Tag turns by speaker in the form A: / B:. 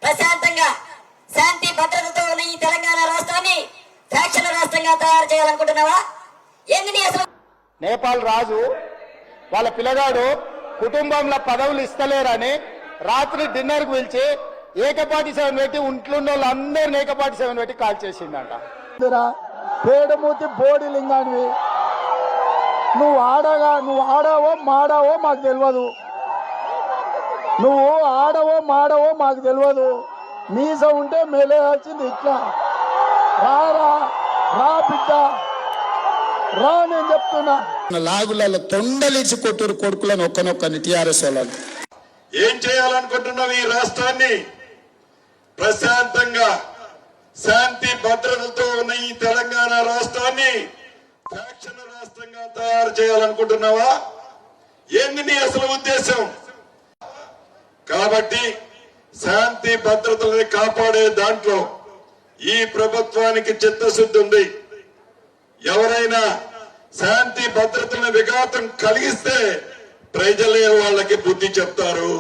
A: ప్రశాంతంగా శాంతి భద్రతతో ఉన్న ఈ తెలంగాణ రాష్ట్రాన్ని ఫ్యాక్షన్ రాష్ట్రంగా తయారు చేయాలనుకుంటున్నావా? ఏంది నీ అసలు?
B: నేపాల్ రాజు వాళ్ళ పిల్లగాడు కుటుంబంలో పదవులు ఇస్తలేరని రాత్రి డిన్నర్ కు పిలిచి ఏకపాటి 7 పెట్టి ఇంట్లున్న వాళ్ళందరినీ ఏకపాటి 7 పెట్టి కాల్ చేసిందంట.
C: పేడమూతి బోడి లింగానివి నువ్వు ఆడావో మాడావో మాకు తెలియదు. నువ్వు ఆడవో మాడవో మాకు తెలియదు. మీస ఉంటే మెలేయాల్సింది ఇట్లా. రా బిడ్డ రా, నేను చెప్తున్నా.
B: లాగులలో తొండలిచి కొట్టురు కొడుకులను ఒక్కనొక్కని టీఆర్ఎస్ వాళ్ళని.
D: ఏం చేయాలనుకుంటున్నావు? ఈ రాష్ట్రాన్ని ప్రశాంతంగా శాంతి భద్రతలతో ఉన్న ఈ తెలంగాణ రాష్ట్రాన్ని ఫ్యాక్షన్ రాష్ట్రంగా తయారు చేయాలనుకుంటున్నావా? ఏంది నీ అసలు ఉద్దేశం? కాబట్టి శాంతి భద్రతల్ని కాపాడే దాంట్లో ఈ ప్రభుత్వానికి చిత్తశుద్ధి ఉంది. ఎవరైనా శాంతి భద్రతలను విఘాతం కలిగిస్తే ప్రజలే వాళ్ళకి బుద్ధి చెప్తారు.